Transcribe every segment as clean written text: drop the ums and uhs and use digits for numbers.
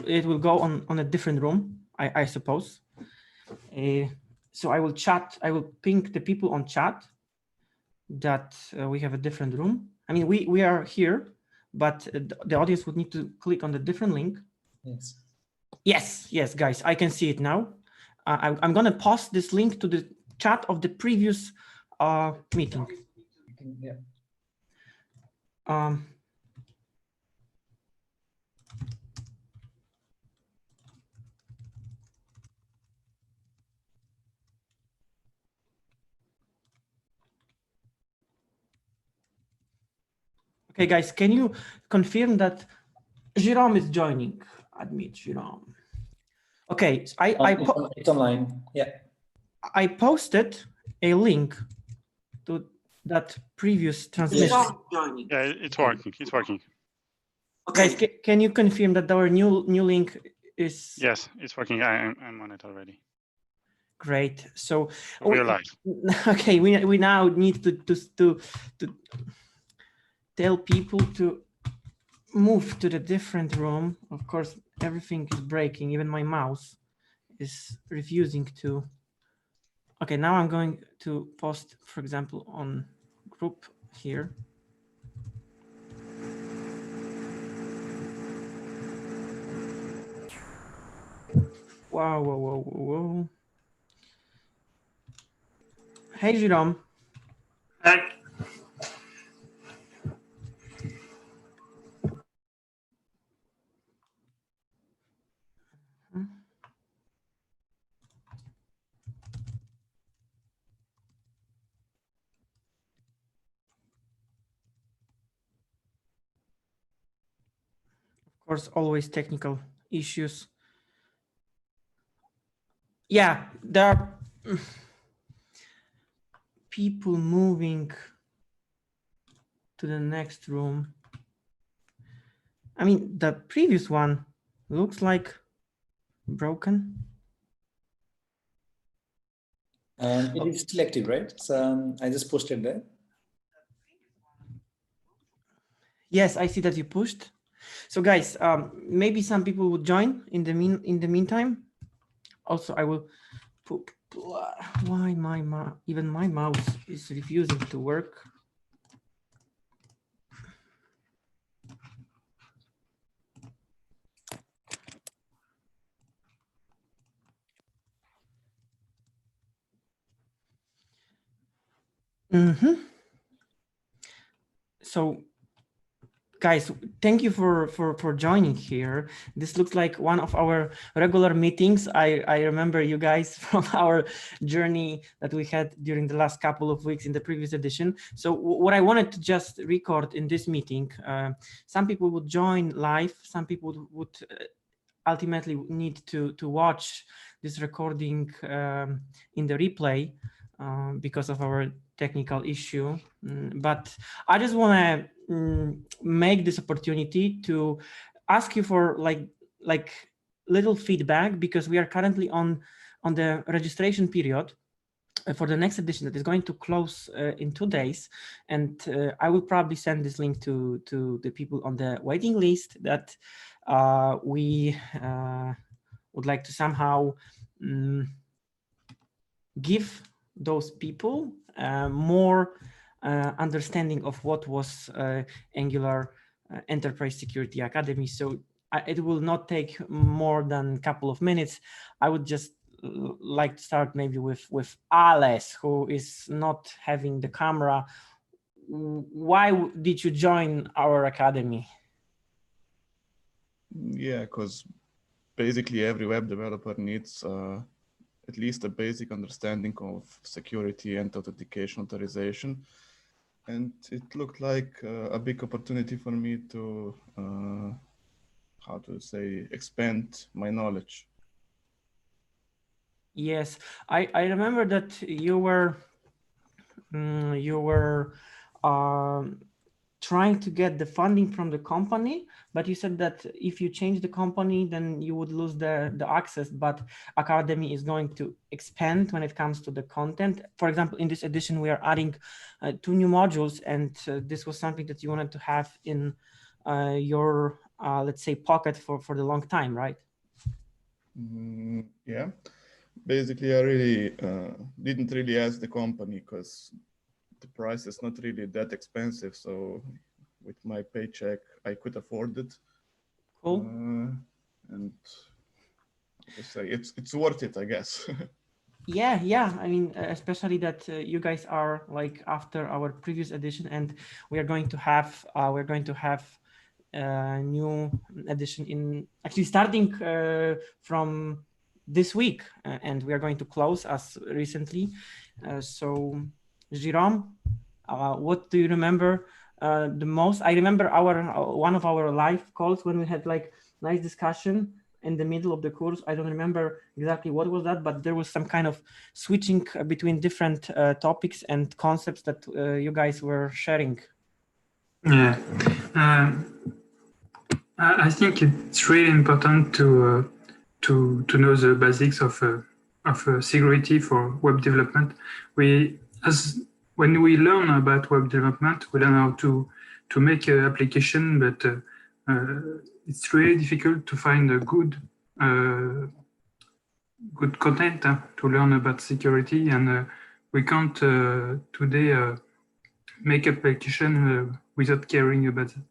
it will go on a different room, I suppose. So I will ping the people on chat that we have a different room. I mean, we are here, but the audience would need to click on the different link. Yes. Yes, guys, I can see it now. I'm going to post this link to the chat of the previous meeting. Yeah. Okay, guys, can you confirm that Jérôme is joining? Admit Jérôme. Okay, so it's online. Yeah. I posted a link to that previous transmission. Yeah, it's working. It's working. Okay, guys, can you confirm that our new link is? Yes, it's working. I'm on it already. Great. So we're live. Okay, we now need to tell people to move to the different room. Of course, everything is breaking. Even my mouse is refusing to. Okay, now I'm going to post, for example, on group here. Wow, whoa, whoa, whoa, whoa. Hey, Jérôme. Hi. Of course, always technical issues. Yeah, there are people moving to the next room. I mean, the previous one looks like broken. It is still active, right? So I just posted there. Yes, I see that you pushed. So guys, maybe some people would join in the meantime. Also, I will put why even my mouse is refusing to work. So guys, thank you for joining here. This looks like one of our regular meetings. I remember you guys from our journey that we had during the last couple of weeks in the previous edition. So what I wanted to just record in this meeting, some people would join live, some people would ultimately need to watch this recording in the replay because of our technical issue. But I just want to make this opportunity to ask you for like little feedback, because we are currently on the registration period for the next edition that is going to close in 2 days, and I will probably send this link to the people on the waiting list that we would like to somehow give those people more understanding of what was Angular Enterprise Security Academy. So it will not take more than a couple of minutes. I would just like to start maybe with Ales, who is not having the camera. Why did you join our academy? Yeah, because basically every web developer needs at least a basic understanding of security and authentication authorization. And it looked like a big opportunity for me to, how to say, expand my knowledge. Yes, I remember that you were trying to get the funding from the company, but you said that if you change the company, then you would lose the access. But Academy is going to expand when it comes to the content. For example, in this edition, we are adding 2 new modules, and this was something that you wanted to have in your let's say, pocket for the long time, right? Yeah. Basically, I really didn't really ask the company because the price is not really that expensive. So with my paycheck, I could afford it. Cool. And just say it's worth it, I guess. Yeah. I mean, especially that you guys are like after our previous edition, and we are going to have a new edition in actually starting from this week, and we are going to close as recently. So, Jérôme, what do you remember the most? I remember one of our live calls when we had like nice discussion in the middle of the course. I don't remember exactly what was that, but there was some kind of switching between different topics and concepts that you guys were sharing. Yeah, I think it's really important to know the basics of security for web development. When we learn about web development, we learn how to make an application, but it's really difficult to find a good content to learn about security, and we can't today make application without caring about it.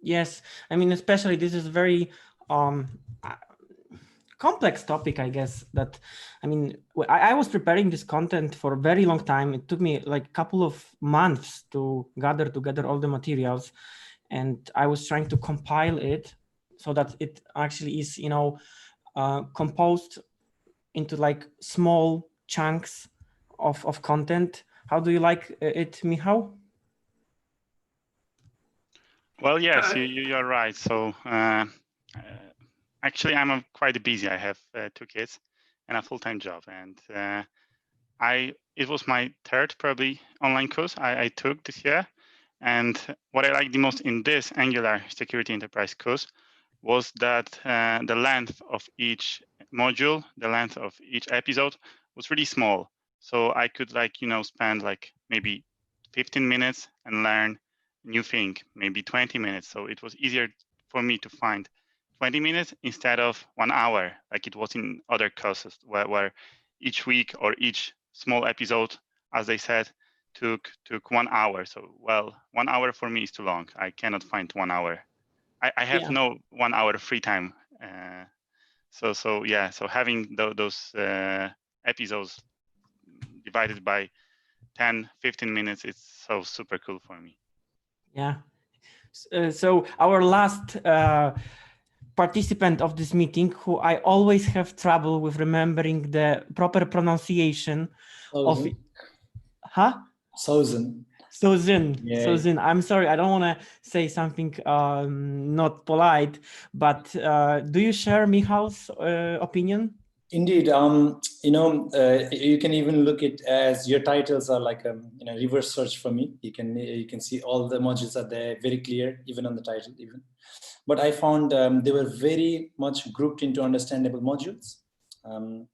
Yes, I mean, especially this is very complex topic, I guess. That, I mean, I was preparing this content for a very long time. It took me like a couple of months to gather together all the materials, and I was trying to compile it so that it actually is, composed into like small chunks of content. How do you like it, Michał? Well, yes, you're right. So actually, I'm quite busy. I have 2 kids and a full-time job, and it was my third probably online course I took this year. And what I liked the most in this Angular Security Enterprise course was that the length of each module, the length of each episode was really small. So I could spend like maybe 15 minutes and learn a new thing, maybe 20 minutes. So it was easier for me to find 20 minutes instead of 1 hour, like it was in other courses where each week or each small episode, as they said, took 1 hour. So, well, 1 hour for me is too long. I cannot find 1 hour. I have no 1 hour free time. So having those episodes divided by 10, 15 minutes, it's so super cool for me. Yeah. So our last participant of this meeting, who I always have trouble with remembering the proper pronunciation of it. Sozin. Yeah. Sozin. I'm sorry, I don't want to say something not polite, but do you share Michał's opinion? Indeed, you can even look it as your titles are like a reverse search for me. You can see all the modules are there, very clear, even on the title even. But I found they were very much grouped into understandable modules, and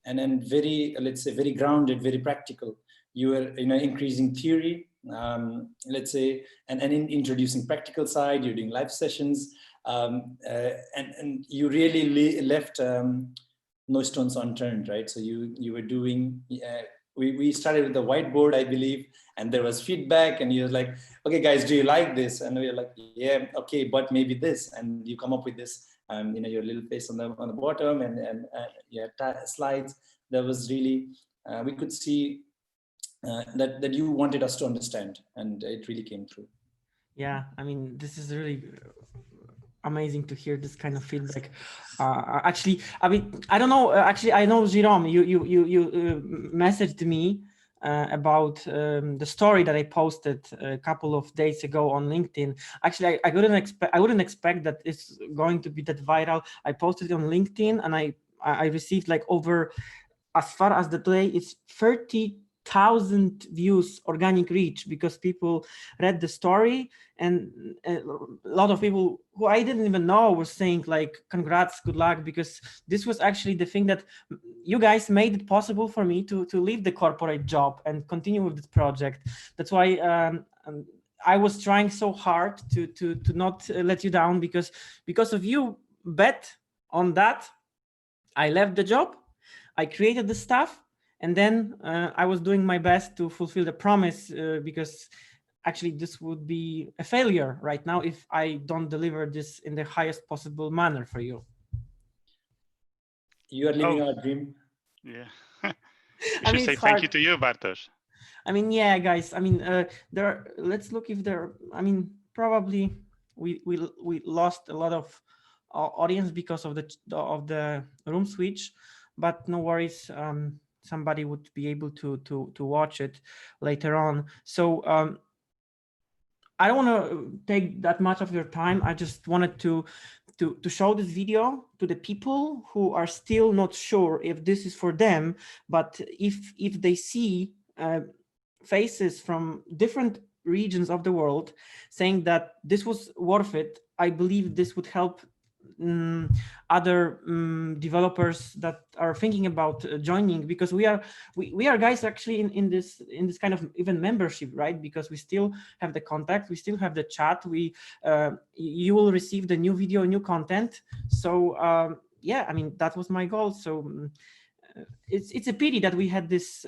then very, let's say, very grounded, very practical. You were increasing theory, let's say, and in introducing practical side. You're doing live sessions, and you really left no stones unturned, right? So you were doing. We started with the whiteboard, I believe, and there was feedback, and you were like, okay, guys, do you like this? And we were like, yeah, okay, but maybe this, and you come up with this, your little face on the bottom, and slides. That was really, we could see that you wanted us to understand, and it really came through. Yeah, I mean, this is really amazing to hear this kind of feedback. Actually, I mean, I don't know. Actually, I know, Jérôme, you messaged me about the story that I posted a couple of days ago on LinkedIn. Actually, I wouldn't expect that it's going to be that viral. I posted it on LinkedIn, and I received like over, as far as the today, it's 30,000 views organic reach, because people read the story, and a lot of people who I didn't even know were saying like, congrats, good luck, because this was actually the thing that you guys made it possible for me to leave the corporate job and continue with this project. That's why I was trying so hard to not let you down, because of you bet on that. I left the job, I created the stuff, and then I was doing my best to fulfill the promise, because actually this would be a failure right now if I don't deliver this in the highest possible manner for you. You are living our dream. Yeah. I We should mean, say it's thank hard. you to you, Bartosz. I mean, yeah, guys. I mean, let's look if there. I mean, probably we lost a lot of audience because of the room switch, but no worries. Somebody would be able to watch it later on. So I don't want to take that much of your time. I just wanted to show this video to the people who are still not sure if this is for them, but if they see faces from different regions of the world saying that this was worth it, I believe this would help other developers that are thinking about joining, because we are guys actually in this kind of even membership, right? Because we still have the contact, we still have the chat, you will receive the new video, new content. So yeah, I mean, that was my goal. So it's a pity that we had this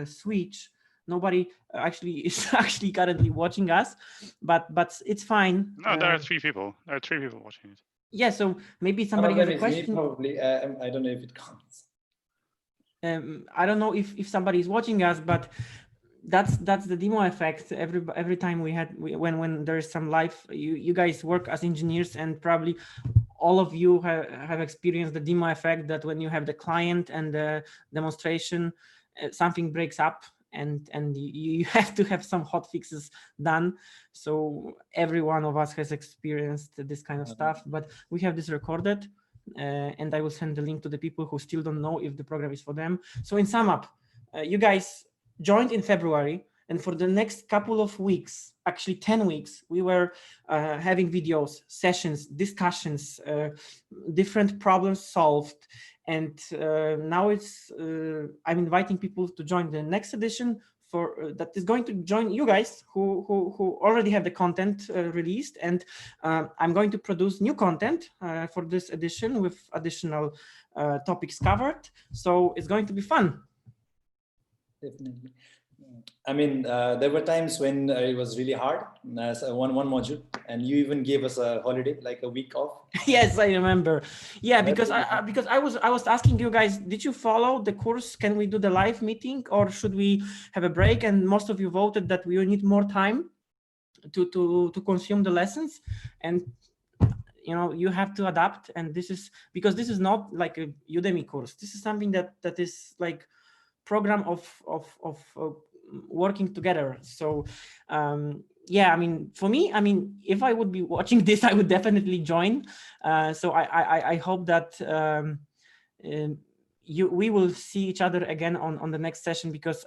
switch. Nobody actually is actually currently watching us, but it's fine. No, there are 3 people. There are 3 people watching it. Yeah, so maybe One somebody of has them a is me, question. probably. I don't know if it counts. I don't know if somebody is watching us, but that's the demo effect. Every time when there is some live, you guys work as engineers, and probably all of you have experienced the demo effect, that when you have the client and the demonstration, something breaks up, and you have to have some hot fixes done. So every one of us has experienced this kind of stuff, but we have this recorded, and I will send the link to the people who still don't know if the program is for them. So in sum up, you guys joined in February, and for the next couple of weeks, actually 10 weeks, we were having videos, sessions, discussions, different problems solved. And now I'm inviting people to join the next edition that is going to join you guys who already have the content released. And I'm going to produce new content for this edition with additional topics covered. So it's going to be fun. Definitely. I mean, there were times when it was really hard as one module, and you even gave us a holiday, like a week off. Yes, I remember. Yeah, because I was asking you guys, did you follow the course? Can we do the live meeting, or should we have a break? And most of you voted that we need more time to consume the lessons. And you have to adapt. And this is because this is not like a Udemy course. This is something that is like program of working together. So yeah, I mean, for me, I mean, if I would be watching this, I would definitely join. So I hope that we will see each other again on the next session, because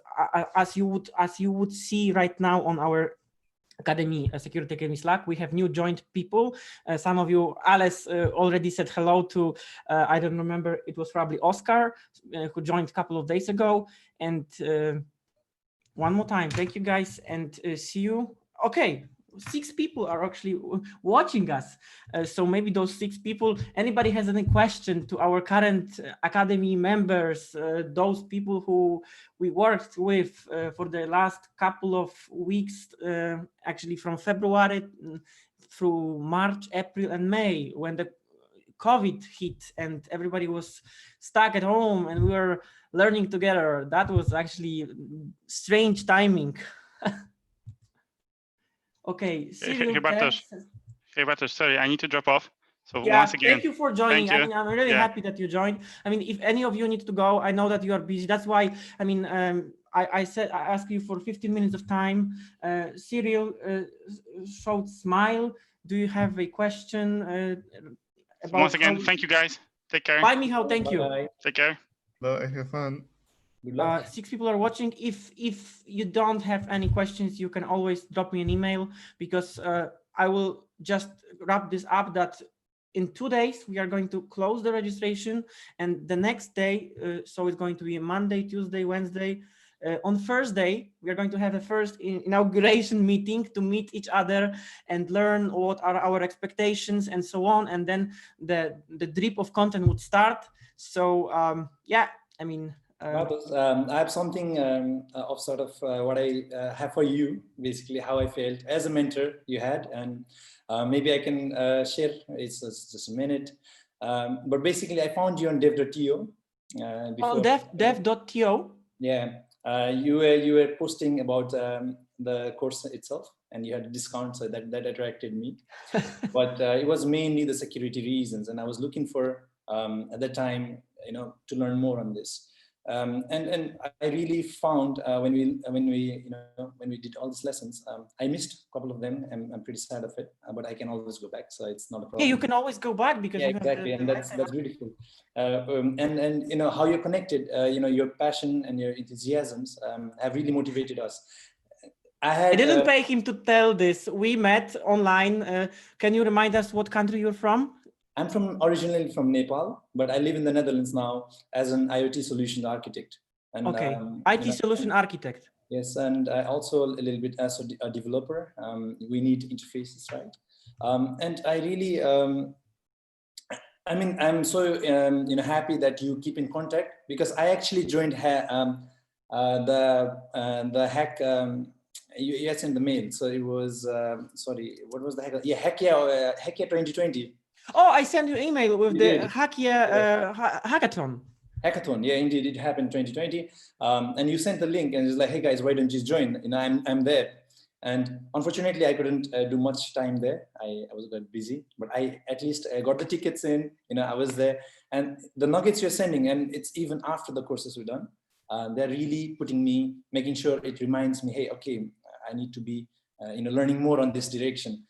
as you would see right now on our Academy, Security Academy Slack, we have new joined people. Some of you, Alice already said hello to, I don't remember, it was probably Oscar, who joined a couple of days ago. And one more time, thank you guys, and see you. Okay, 6 people are actually watching us. So maybe those 6 people, anybody has any question to our current Academy members, those people who we worked with for the last couple of weeks, actually from February through March, April, and May, when the COVID hit and everybody was stuck at home and we were learning together. That was actually strange timing. Okay. Hey, Bartosz, sorry, I need to drop off. So yeah, once again, thank you for joining. I mean, I'm really happy that you joined. I mean, if any of you need to go, I know that you are busy. That's why, I mean, I asked you for 15 minutes of time. Cyril showed smile. Do you have a question? About once again, thank you guys. Take care. Bye, Michał. Thank you. Bye. Take care. Bye, have fun. 6 people are watching. If you don't have any questions, you can always drop me an email, because I will just wrap this up that in 2 days we are going to close the registration, and the next day, so it's going to be Monday, Tuesday, Wednesday, on Thursday, we are going to have a first inauguration meeting to meet each other and learn what are our expectations and so on. And then the drip of content would start. So yeah, I mean, I have something of sort of what I have for you, basically how I felt as a mentor you had, and maybe I can share. It's just a minute, but basically I found you on dev.to. On dev.to. Yeah, you were posting about the course itself, and you had a discount, so that attracted me. But it was mainly the security reasons, and I was looking for at that time, to learn more on this. And I really found when we did all these lessons, I missed a couple of them, and I'm pretty sad of it. But I can always go back, so it's not a problem. Yeah, you can always go back because yeah, you exactly, have and that's beautiful. And how you're connected, your passion and your enthusiasms have really motivated us. I didn't pay him to tell this. We met online. Can you remind us what country you're from? I'm originally from Nepal, but I live in the Netherlands now as an IoT solution architect. And, okay, IT solution architect. Yes, and I also a little bit as a developer. We need interfaces, right? And I really, I'm so happy that you keep in contact, because I actually joined the hack. You sent the mail, so it was sorry, what was the hack? Yeah, Hackia 2020. Oh, I sent you an email with the Hackia hackathon. Hackathon, yeah, indeed, it happened 2020. And you sent the link, and it's like, hey guys, why don't you join? I'm there. And unfortunately, I couldn't do much time there. I was a bit busy, but I at least got the tickets in. I was there, and the nuggets you're sending, and it's even after the courses were done. They're really making sure it reminds me, hey, okay, I need to be, learning more on this direction.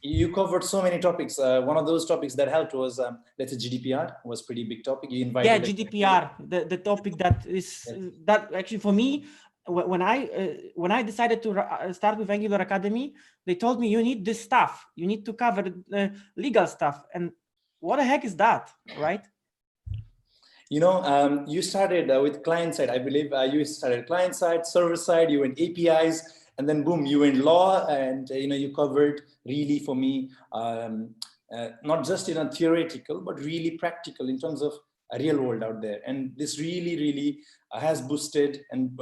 You covered so many topics. One of those topics that helped was, let's say, GDPR was a pretty big topic. You invited. Yeah, GDPR, the topic that is that actually for me, when I decided to start with Angular Academy, they told me you need this stuff. You need to cover legal stuff, and what the heck is that, right? You started with client side. I believe you started client side, server side. You went APIs. And then boom, you went law, and you covered really for me, not just theoretical, but really practical in terms of a real world out there. And this really, really has boosted. And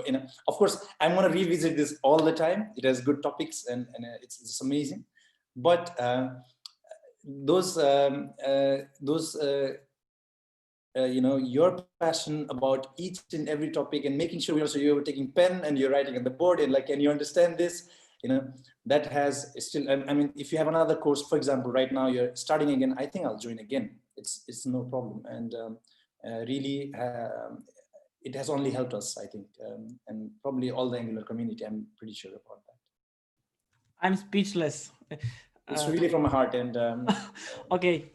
of course, I'm going to revisit this all the time. It has good topics, and it's amazing. But your passion about each and every topic, and making sure you're taking pen and you're writing on the board, and like, can you understand this? That has still, if you have another course, for example, right now you're starting again, I think I'll join again. It's no problem. And really, it has only helped us, I think, and probably all the Angular community. I'm pretty sure about that. I'm speechless. It's really from my heart. And okay.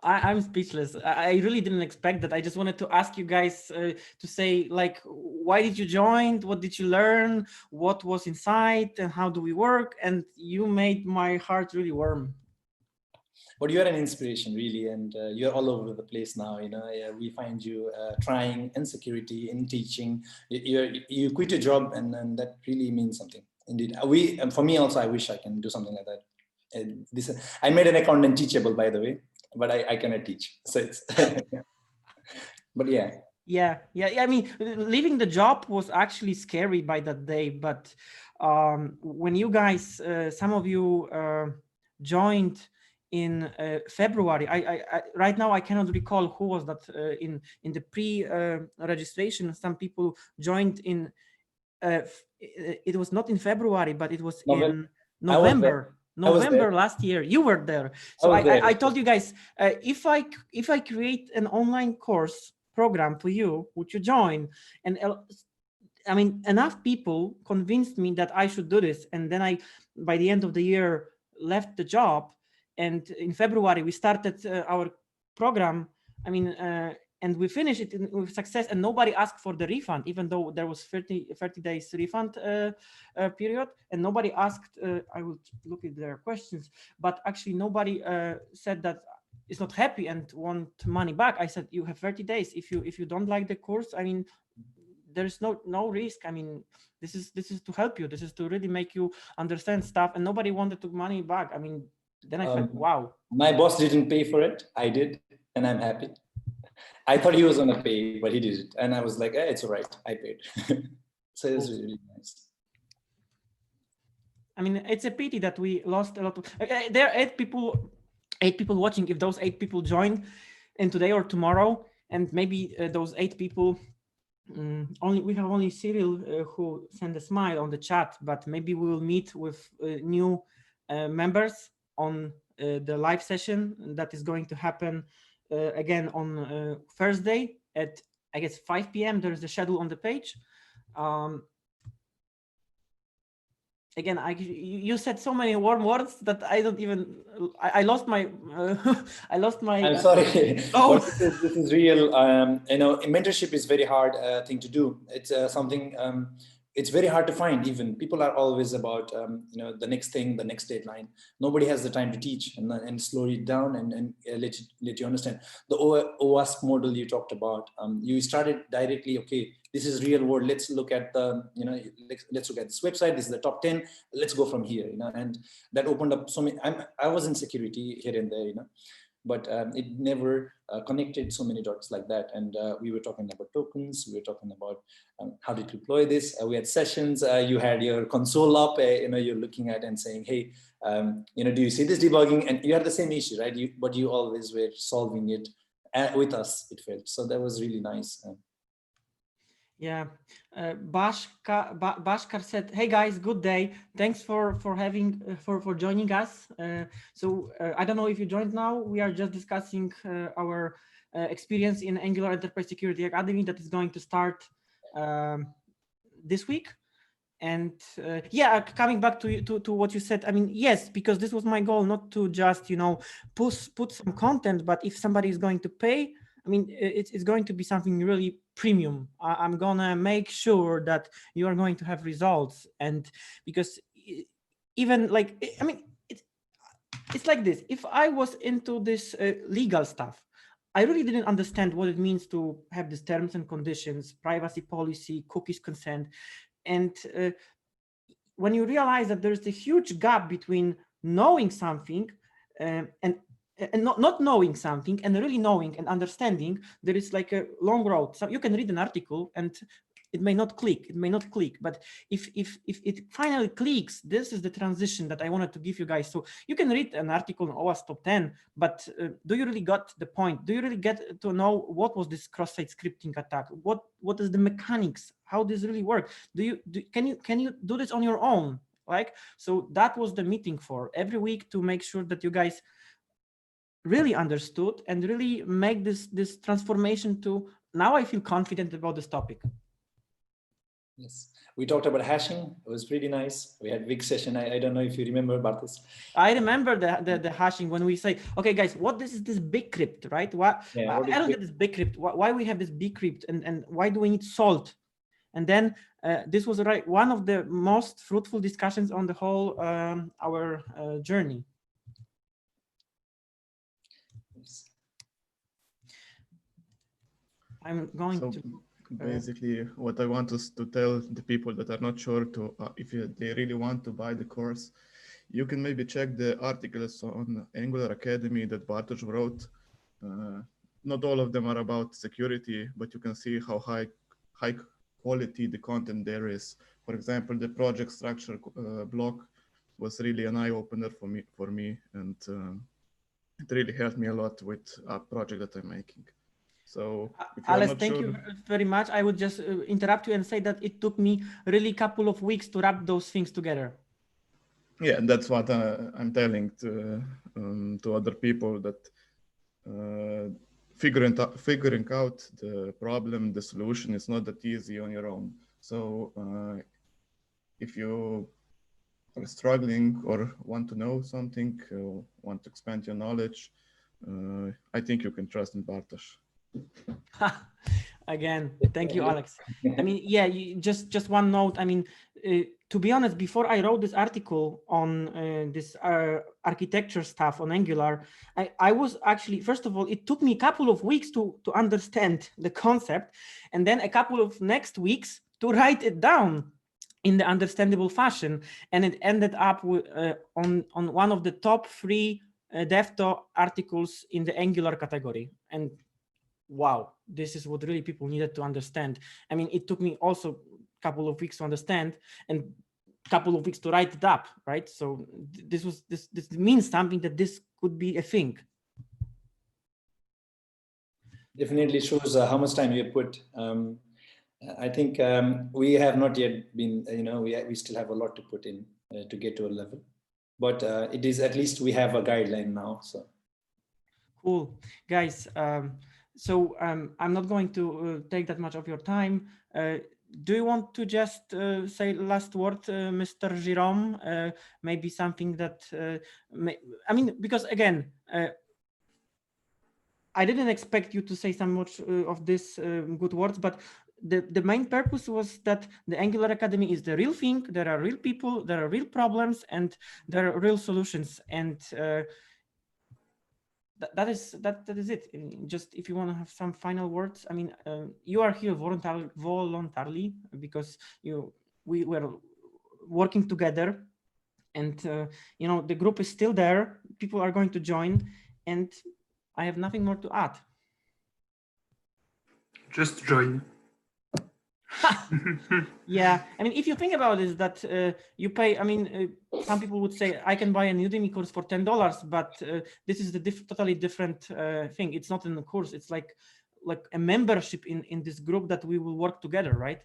I'm speechless. I really didn't expect that. I just wanted to ask you guys to say, like, why did you join? What did you learn? What was inside? And how do we work? And you made my heart really warm. But you're an inspiration, really, and you're all over the place now. We find you trying in security, in teaching. You quit your job, and that really means something. Indeed, for me also, I wish I can do something like that. And I made an accountant teachable, by the way, but I cannot teach. So it's, but yeah. Yeah. I mean, leaving the job was actually scary by that day. But when you guys, some of you joined in February, I right now I cannot recall who was that in the pre-registration. Some people joined in. It was not in February, but it was in November. November last year. You were there. So I told you guys, if I create an online course program for you, would you join? And I mean, enough people convinced me that I should do this. And then by the end of the year, left the job. And in February, we started our program. I mean, and we finished it with success, and nobody asked for the refund, even though there was 30 days refund period, and nobody asked, I will look at their questions, but actually nobody said that is not happy and want money back. I said, you have 30 days. If you don't like the course, I mean, there's no risk. I mean, this is to help you. This is to really make you understand stuff, and nobody wanted to money back. I mean, then I felt, wow. My boss didn't pay for it. I did, and I'm happy. I thought he was gonna pay, but he did it, and I was like, it's all right. I paid. So it was really nice. I mean, it's a pity that we lost a lot of. There are 8 people watching. If those 8 people join, in today or tomorrow, and maybe those 8 people, we have only Cyril who sent a smile on the chat, but maybe we will meet with new members on the live session that is going to happen again on Thursday at, I guess, 5 p.m. There is the schedule on the page. Again, you said so many warm words that I don't even. I lost my. I lost my. I'm sorry. Oh, this is real. Mentorship is very hard thing to do. It's something. It's very hard to find. Even people are always about the next thing, the next deadline. Nobody has the time to teach and slow it down and let you understand the OWASP model you talked about. You started directly. Okay, this is real world. Let's look at the let's look at this website. This is the top 10. Let's go from here. And that opened up so many. I was in security here and there. But it never connected so many dots like that. And we were talking about tokens. We were talking about how to deploy this. We had sessions. You had your console up. You're looking at and saying, hey, do you see this debugging? And you had the same issue, right? But you always were solving it with us. It felt so. That was really nice. Yeah, Bashkar said, "Hey guys, good day. Thanks for having for joining us." So I don't know if you joined now. We are just discussing our experience in Angular Enterprise Security Academy that is going to start this week. And yeah, coming back to what you said, I mean, yes, because this was my goal, not to just put some content, but if somebody is going to pay, I mean, it's going to be something really premium. I'm gonna make sure that you are going to have results, and because even like, I mean, it's like this. If I was into this legal stuff, I really didn't understand what it means to have these terms and conditions, privacy policy, cookies consent, and when you realize that there's a huge gap between knowing something and not knowing something and really knowing and understanding, there is like a long road. So you can read an article and it may not click, but if it finally clicks, this is the transition that I wanted to give you guys. So you can read an article on OWASP top 10, but do you really got the point? Do you really get to know what was this cross-site scripting attack? What is the mechanics? How does really work? Can you do this on your own? So that was the meeting for every week, to make sure that you guys really understood and really make this transformation to, now I feel confident about this topic. Yes, we talked about hashing. It was pretty nice. We had a big session. I don't know if you remember about this. I remember the hashing, when we say, okay, guys, what is this bcrypt, right? What I don't get this bcrypt. Why we have this bcrypt, and why do we need salt? And then this was one of the most fruitful discussions on the whole our journey. I'm going to. Basically, what I want is to tell the people that are not sure if they really want to buy the course, you can maybe check the articles on Angular Academy that Bartosz wrote. Not all of them are about security, but you can see how high quality the content there is. For example, the project structure block was really an eye-opener for me, and it really helped me a lot with a project that I'm making. So, Alex, thank you very much. I would just interrupt you and say that it took me really a couple of weeks to wrap those things together. Yeah, that's what I'm telling to other people, that figuring out the problem, the solution is not that easy on your own. So if you are struggling or want to know something, want to expand your knowledge, I think you can trust in Bartosz. again. Thank you, Alex. I mean, yeah, just one note. I mean, to be honest, before I wrote this article on this architecture stuff on Angular, I was actually, first of all, it took me a couple of weeks to understand the concept, and then a couple of next weeks to write it down in the understandable fashion. And it ended up with, on one of the top 3 DevTalk articles in the Angular category. And wow, this is what really people needed to understand. I mean, it took me also a couple of weeks to understand and a couple of weeks to write it up, right? So this means something, that this could be a thing. Definitely shows how much time you put. I think we have not yet been, we still have a lot to put in to get to a level, but it is, at least we have a guideline now. So cool, guys. So I'm not going to take that much of your time. Do you want to just say last word, Mr. Jérôme? Maybe something that, I mean, because again, I didn't expect you to say so much of this good words, but the main purpose was that the Angular Academy is the real thing. There are real people, there are real problems, and there are real solutions. And that is it. Just if you want to have some final words, I mean, you are here voluntarily because we were working together, and the group is still there. People are going to join, and I have nothing more to add. Just join. Yeah, I mean, if you think about it, that you pay, I mean, some people would say I can buy a Udemy course for $10, but this is the totally different thing. It's not in the course. It's like a membership in this group that we will work together, right?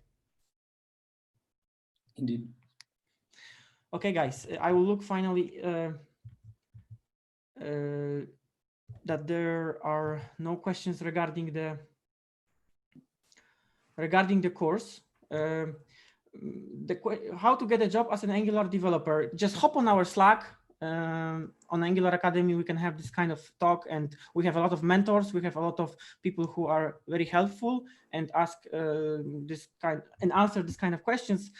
indeed. Okay, guys, I will look finally that there are no questions regarding the course. How to get a job as an Angular developer? Just hop on our Slack on Angular Academy. We can have this kind of talk, and we have a lot of mentors. We have a lot of people who are very helpful and answer this kind of questions.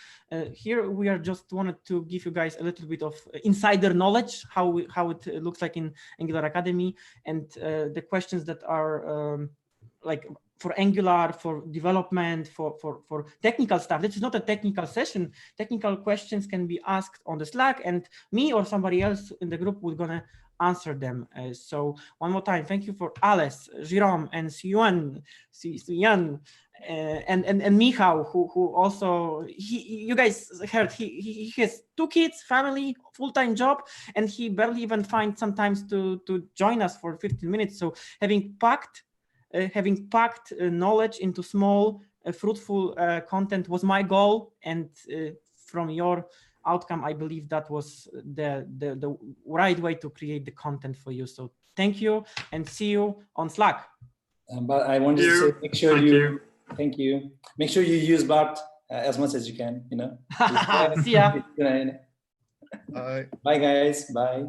Here we are just wanted to give you guys a little bit of insider knowledge how it looks like in Angular Academy, and the questions that are like for Angular, for development, for technical stuff. This is not a technical session. Technical questions can be asked on the Slack, and me or somebody else in the group, we're gonna answer them. So one more time, thank you for Alex, Jérôme, and Siyuan, and Michał, who also, you guys heard, he has 2 kids, family, full-time job, and he barely even finds some time to join us for 15 minutes. So having packed knowledge into small, fruitful content was my goal, and from your outcome, I believe that was the right way to create the content for you. So thank you, and see you on Slack. But I wanted to say, make sure thank you. Make sure you use Bart as much as you can. See ya. Bye. Bye, guys. Bye.